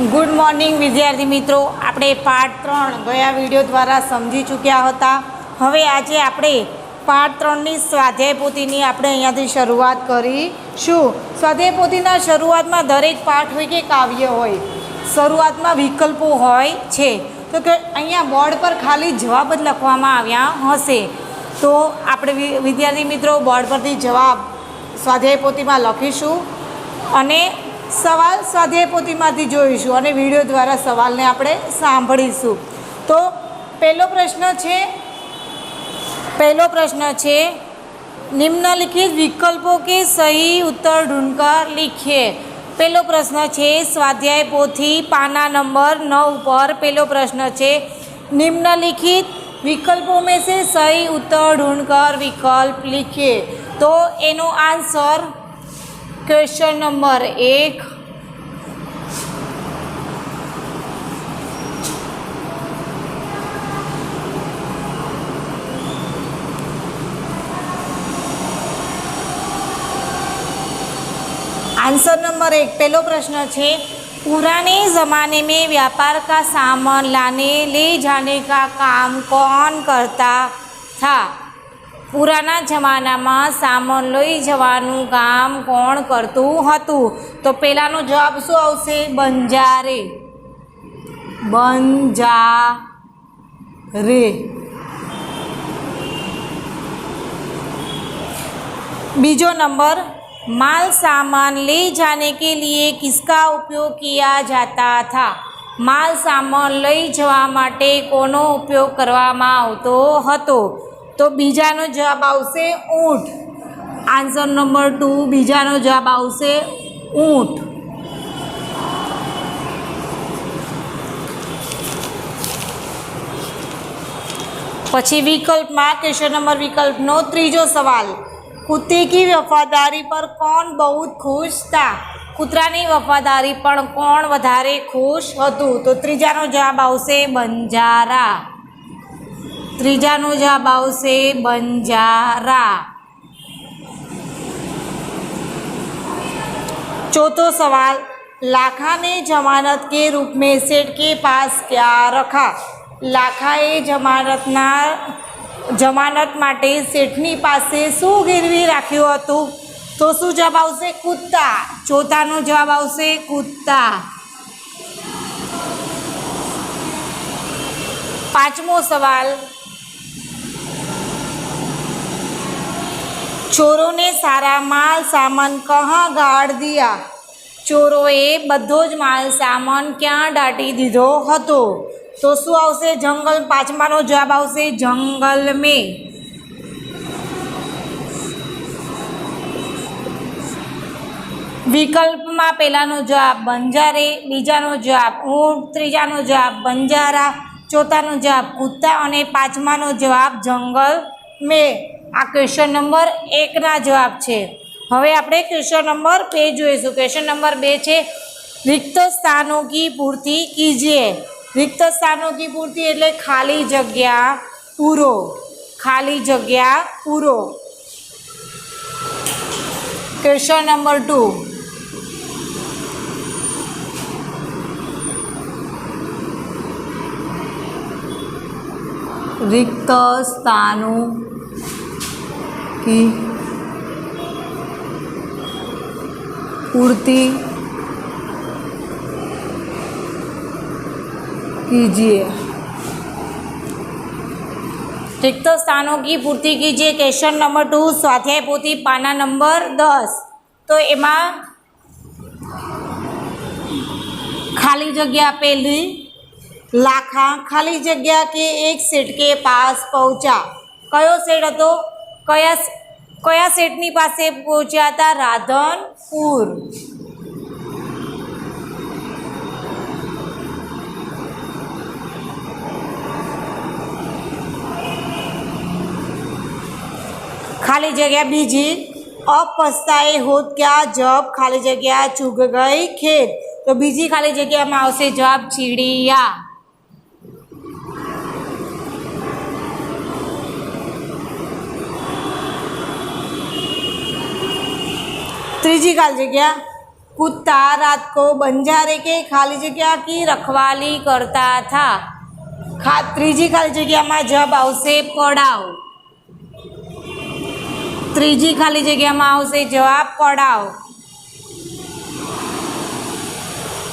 Good morning विद्यार्थी मित्रों, આપણે પાઠ 3 ગયા વિડીયો દ્વારા સમજી ચૂક્યા હતા। હવે આજે આપણે પાઠ 3ની સ્વાધ્યાય પોથીની આપણે અહીંયાથી શરૂઆત કરીશું। સ્વાધ્યાય પોથીના શરૂઆતમાં દરેક પાઠ હોય કે કાવ્ય હોય, શરૂઆતમાં વિકલ્પો હોય છે। તો કે અહીંયા બોર્ડ પર ખાલી જવાબ જ લખવામાં આવ્યા હશે, તો આપણે વિદ્યાર્થી મિત્રો બોર્ડ પરથી જવાબ સ્વાધ્યાય પોથીમાં લખીશું અને સવાલ સ્વાધ્યાય પોથીમાંથી જોઈશું અને વિડીયો દ્વારા સવાલને આપણે સાંભળીશું। તો પહેલો પ્રશ્ન છે निम्नलिखित विकल्पों के सही उत्तर ढूंढकर लिखिए। पहलो प्रश्न है स्वाध्याय पोथी पाना नंबर 9 पर पहलो प्रश्न है निम्नलिखित विकल्पों में से सही उत्तर ढूंढकर विकल्प लिखिए। तो एनो answer question number 1, answer number 1 पहलो प्रश्न है पुराने ज़माने में व्यापार का सामान लाने ले जाने का काम कौन करता था। पुराना जमाना में सामान लई जवानुं काम कोण करतुं हतुं। तो पहलानो जवाब शुं आवशे? बंजारे। बीजो नंबर माल सामान ले जाने के लिए किसका उपयोग किया जाता था। माल सामान लई जवा माटे कोनो उपयोग करवामां आवतो हतो। तो बीजानो जवाब आवशे ऊँट। आंसर नंबर 2 बीजानो जवाब आवशे ऊँट। पछी विकल्प में क्वेश्चन नंबर विकल्प नो त्रीजो सवाल कुत्ते की वफादारी पर कौन बहुत खुश था। कूतरानी वफादारी पर कौन वधारे खुश हतुं। तो त्रीजानो जवाब आवशे बंजारा। त्रीजानो जवाब आवशे बंजारा। चौथो सवाल लाखा ने जमानत के रूप में सेठ के पास क्या रखा। लाखाए जमानत माटे सेठनी पासे शू गिरवी राख्युं हतुं। तो शू जवाब आवशे? कुत्ता। चौथानो जवाब आवशे कुत्ता। पांचमो सवाल चोरों ने सारा माल सामान कहाँ गाड़ दिया। चोरोए बधो ज माल सामान क्या दाटी दीधो हतो। तो शू आवशे? जंगल। पांचमानो जवाब आवशे जंगल में। विकल्प में पहलानो जवाब बंजारे, बीजानो जवाब ऊँट, त्रीजानो जवाब बंजारा, चौथानो जवाब कुत्ता और पांचमानो जवाब जंगल में। आ क्वेश्चन नंबर 1 ना जवाब है। हवे आपणे क्वेश्चन नंबर 2 जोईशुं। क्वेश्चन नंबर 2 है रिक्त स्थानों की पूर्ति कीजिए। रिक्त स्थानों की पूर्ति एटले खाली जग्या पूरो। खाली जग्या पूरो। क्वेश्चन नंबर 2 रिक्त स्थानों की पूर्ति कीजिए। रिक्त स्थानों की पूर्ति कीजिए। क्वेश्चन नंबर 2 स्वाध्याय पोथी पाना नंबर 10। तो एमा खाली जगह पहली लाखा खाली जगह के एक सेठ के पास पहुंचा। कयो सेठ हतो? कया सेठनी पासे पहुंचा था? राधनपुर। खाली जगह बीजी अब पछताए होत क्या जब खाली जगह चूक गई खेत। तो बीजी खाली जगह में आवशे जवाब चिड़िया। ત્રીજી ખાલી જગ્યા कुत्ता रात को बंजारे के खाली जगह की रखवाली करता था। ત્રીજી ખાલી જગ્યામાં જવાબ આવશે પડાવ। ત્રીજી ખાલી જગ્યામાં આવશે જવાબ પડાવ।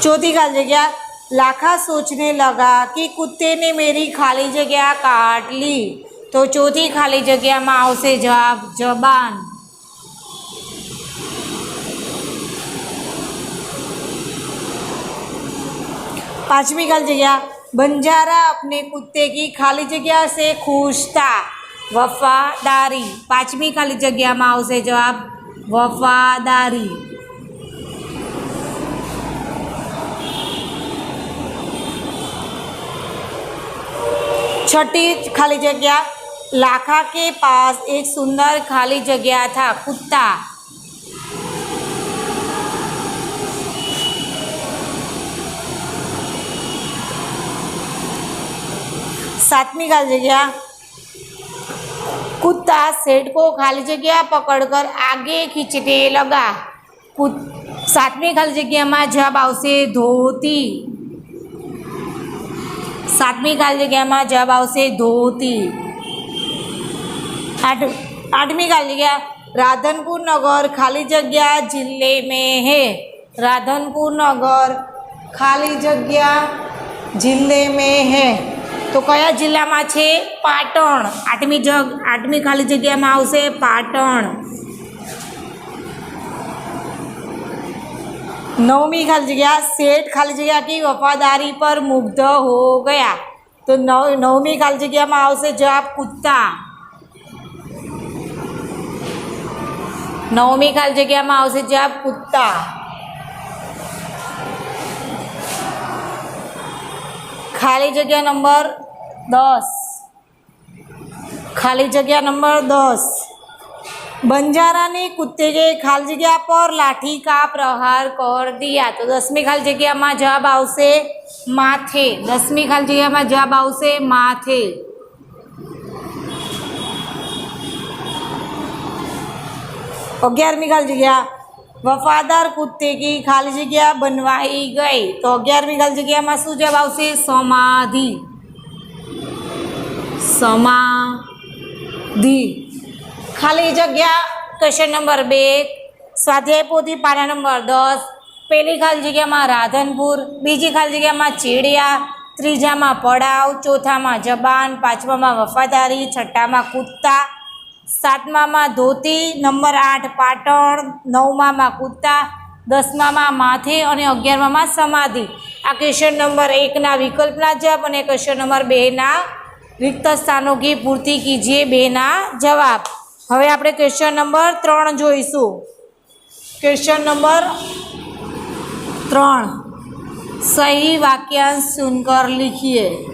ચોથી ખાલી જગ્યા लाखा सोचने लगा कि कुत्ते ने मेरी खाली जगह काट ली। तो चौथी खाली जगह में आवशे जवाब जबान। पांचवी खाली जगह बंजारा अपने कुत्ते की खाली जगह से खुश था। वफादारी। पांचवी खाली जगह में आवशे जवाब वफादारी। छठी खाली जगह लाखा के पास एक सुंदर खाली जगह था। कुत्ता। सातवीं खाली जगह कुत्ता सेठ को खाली जगह पकड़कर आगे खींचने लगा। सातवीं खाली जगह में जवाब आवशे धोती। सातवीं खाली जगह में जवाब आवशे धोती। आठवीं खाली जगह राधनपुर नगर खाली जगह जिले में है। राधनपुर नगर खाली जगह जिले में है। तो कया जिला में छे? पाटण। आठमी खाली जगह में आवशे पाटण। नौमी खाली जगह सेठ खाली जगह की वफादारी पर मुग्ध हो गया। तो नौमी खाली जगह में आवशे जवाब कुत्ता। नौमी खाली जगह में आवशे जवाब कुत्ता। खाली जगह नंबर 10। खाली जगह नंबर 10 बंजारा ने कुत्ते के खाली जगह पर लाठी का प्रहार कर दिया। तो 10वीं खाली जगह में जवाब आवशे माथे। 10वीं खाली जगह में जवाब आवशे माथे। 11वीं खाली जगह वफादार कुत्ते की खाली जगह बनवाई गई। तो 11वीं खाली जगह में शू जवाब आवशे समाधि। समाधि। खाली जगह क्वेश्चन नंबर 2 स्वाध्याय पोथी पाना नंबर 10। पहली खाली जगह में राधनपुर, बीजी खाली जगह में चेड़िया, तीजा में पड़ाव, चौथा में जबान, पांचमा में वफादारी, छठा में कुत्ता, सातमा में धोती, नंबर 8 पाटण, नवमा में कुत्ता, 10मा में माथे और 11मा में समाधि। आ क्वेश्चन नंबर 1 ना विकल्पना जवाब और क्वेश्चन नंबर 2 ना रिक्त स्थानों की पूर्ति कीजिए 2 ना जवाब। हवे आपणे क्वेश्चन नंबर 3 जोईशुं। क्वेश्चन नंबर 3 सही वाक्यांश सुनकर लिखिए।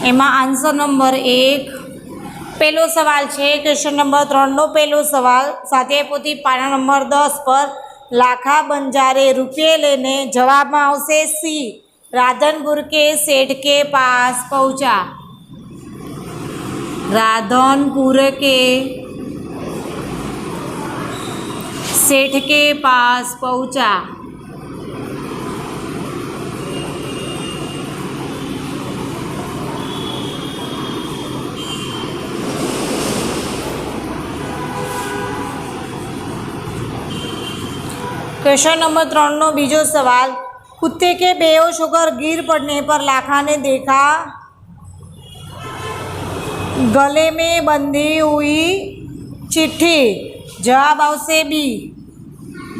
एमा आंसर नंबर 1 पहलो सवाल है। क्वेश्चन नंबर 3 नो पहलो सवाल स्वाध्याय पोथी पाना नंबर 10 पर लाखा बंजारे रुपये लेने जवाब में आवशे सी राधनपुर के सेठ के पास पहुंचा। राधनपुर के सेठ के पास पहुंचा। क्वेश्चन नंबर 3 नो बीजो सवाल कुत्ते के बेहोश होकर गिर पड़ने पर लाखा ने देखा गले में बंधी हुई चिट्ठी। जवाब आवशे बी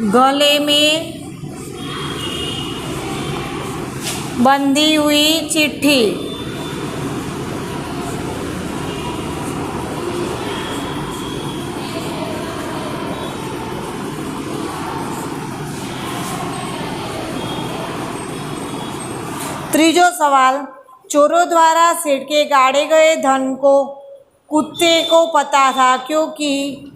गले में बंधी हुई चिट्ठी। तीजो सवाल चोरों द्वारा सेठ के गाड़े गए धन को कुत्ते को पता था क्योंकि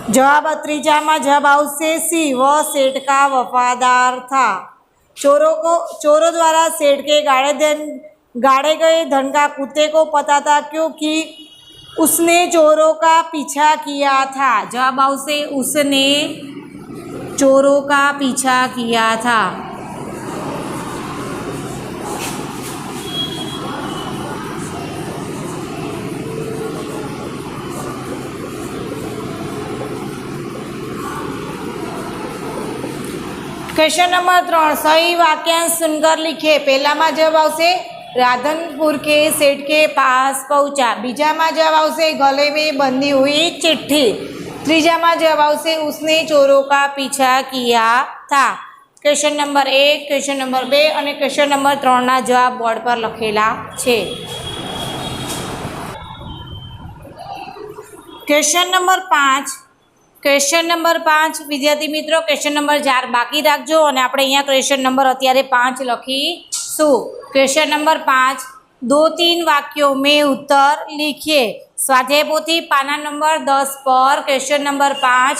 जवाब त्रीजा में जवाब आवशे सी, वह सेठ का वफादार था। चोरों द्वारा सेठ के गाड़े गए धन का कुत्ते को पता था क्योंकि उसने चोरों का पीछा किया था। जवाब आवशे उसने चोरों का पीछा किया था। क्वेश्चन नंबर 3, सही वाक्यांश सुनकर लिखे। पहला में जवाब आवशे राधनपुर के सेठ के पास पहुंचा। बीजा में जवाब आवशे गले में बंधी हुई चिट्ठी। तीजा में जवाब आवशे उसने चोरों का पीछा किया था। क्वेश्चन नंबर 1, क्वेश्चन नंबर 2 और क्वेश्चन नंबर 3 ना जवाब बोर्ड पर लखेला छे। क्वेश्चन नंबर 5 विद्यार्थी मित्रों, क्वेश्चन नंबर 4 बाकी राखजो और આપણે અહીંયા क्वेश्चन नंबर અત્યારે 5 લખીશું। क्वेश्चन नंबर 5, 2-3 वाक्यों में उत्तर लिखिए। स्वाध्याय पोथी पाना नंबर 10 पर क्वेश्चन नंबर 5,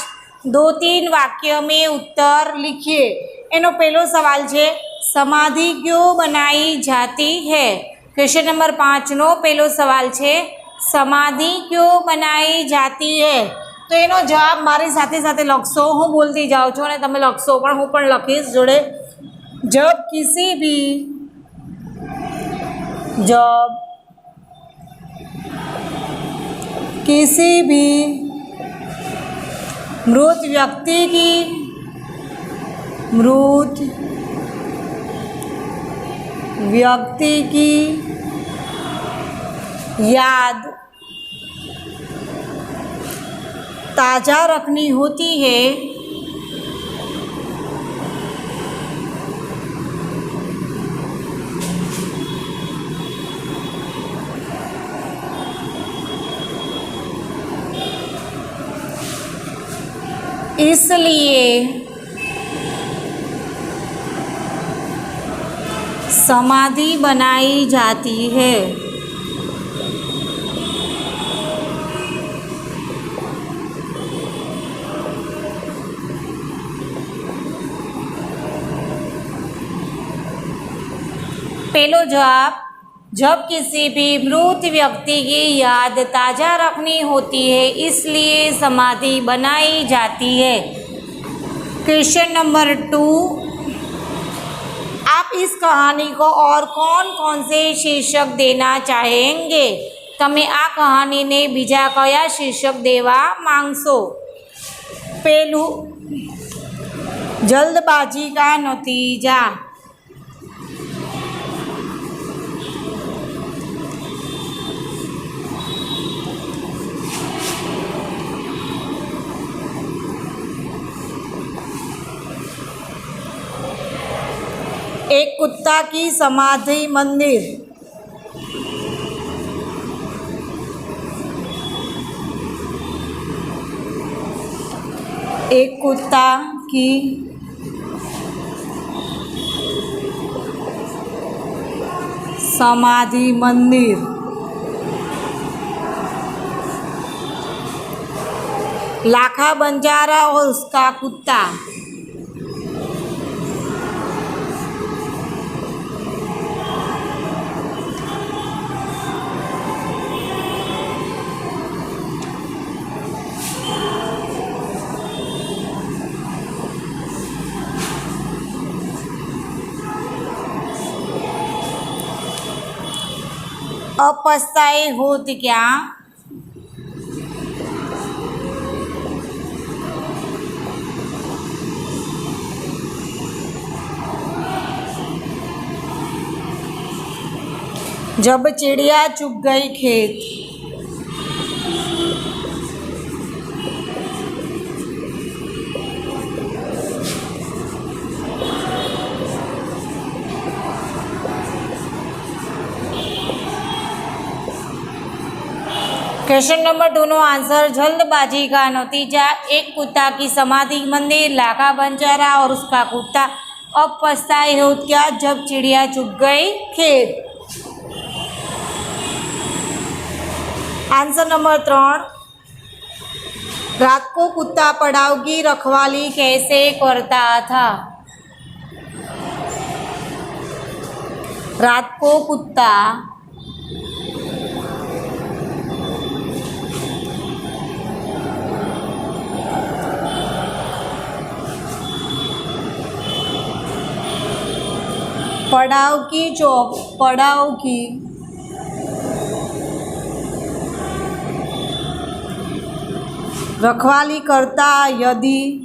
2-3 वाक्यों में उत्तर लिखिए। एनो पहलो सवाल है, समाधि क्यों बनाई जाती है। क्वेश्चन नंबर 5 नो पहलो सवाल है, समाधि क्यों बनाई जाती है। तो एनो जवाब मारी साथे साथे लखशो। हूँ बोलती जाऊँ छूँ और तमे लखशो पण हूँ पण लखीश जोड़े। जब किसी भी मृत व्यक्ति की याद ताज़ा रखनी होती है, इसलिए समाधि बनाई जाती है। पहलो जवाब, जब किसी भी मृत व्यक्ति की याद ताज़ा रखनी होती है इसलिए समाधि बनाई जाती है। क्वेश्चन नंबर 2, आप इस कहानी को और कौन कौन से शीर्षक देना चाहेंगे। तमे आ कहानी ने बीजा कया शीर्षक देवा मांगशो। पहलू, जल्दबाजी का नतीजा। एक कुत्ता की समाधि मंदिर। एक कुत्ता की समाधि मंदिर। लाखा बंजारा और उसका कुत्ता। अब पछताए होत क्या। जब चिड़िया चुग गई खेत। क्वेश्चन नंबर 2 नो आंसर, जल्दबाजी का नतीजा। एक कुत्ता की समाधि मंदिर, लाखा बंजारा और उसका कुत्ता। अब पछताए हो क्या, जब चिड़िया चुग गई खेत। आंसर नंबर 3, रात को कुत्ता पड़ाव की रखवाली कैसे करता था? रात को कुत्ता पड़ाव की रखवाली करता यदि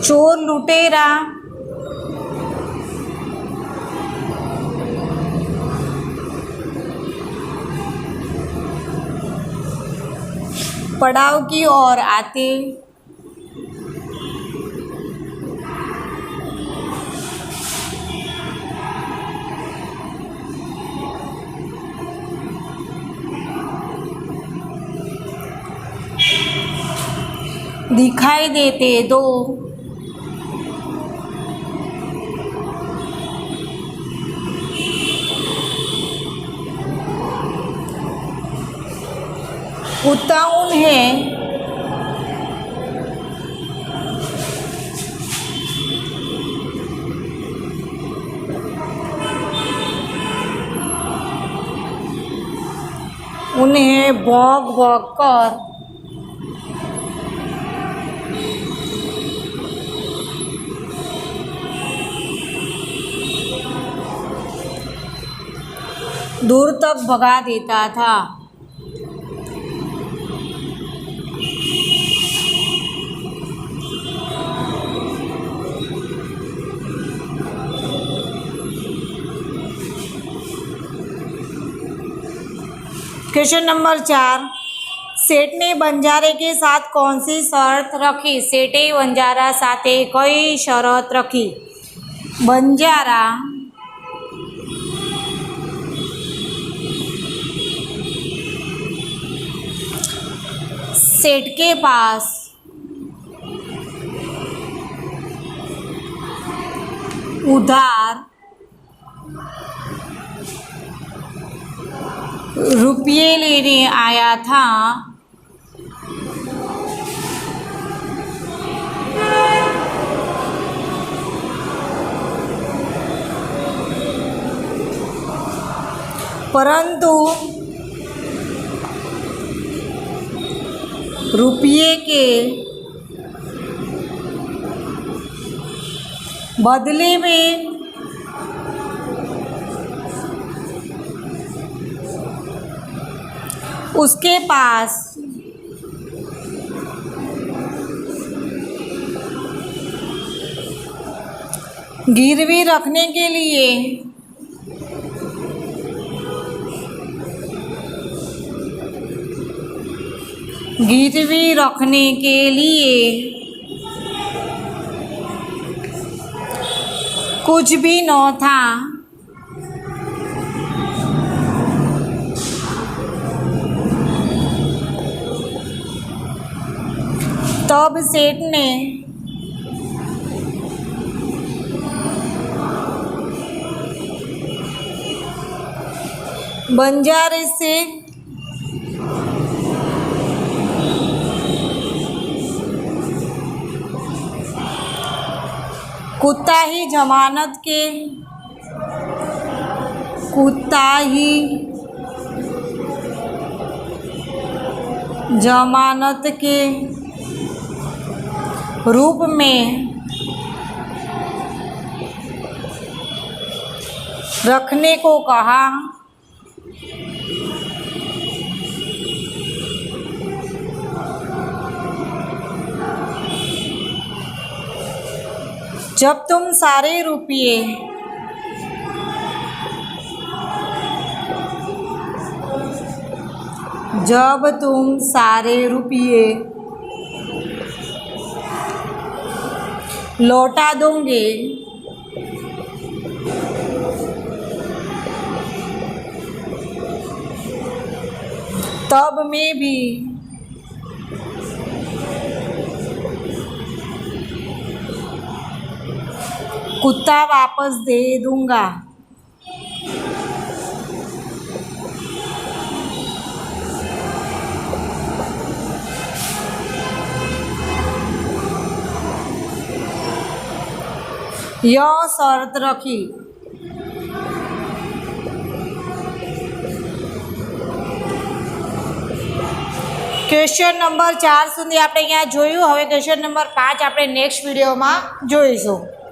चोर लुटेरा पड़ाव की ओर आते दिखाई देते दो कुत्ता उन्हें भौंक भौंक कर दूर तक भगा देता था। क्वेश्चन नंबर 4, सेठ ने बंजारे के साथ कौन सी शर्त रखी? सेठे बंजारा साथे कई शरत रखी? बंजारा सेठ के पास उधार रुपये लेने आया था। परंतु रुपये के बदले में उसके पास गिरवी रखने के लिए कुछ भी न था। तब सेठ ने बंजारे से कुत्ता ही जमानत के रूप में रखने को कहा। जब तुम सारे रुपये लौटा दोगे तब मैं भी कुत्ता वापस दे दूंगा। यह शर्त रखी। क्वेश्चन नंबर 4 સુધી આપણે અહીંયા જોયું। હવે ક્વેશ્ચન નંબર 5 આપણે નેક્સ્ટ વિડીયોમાં જોઈશું।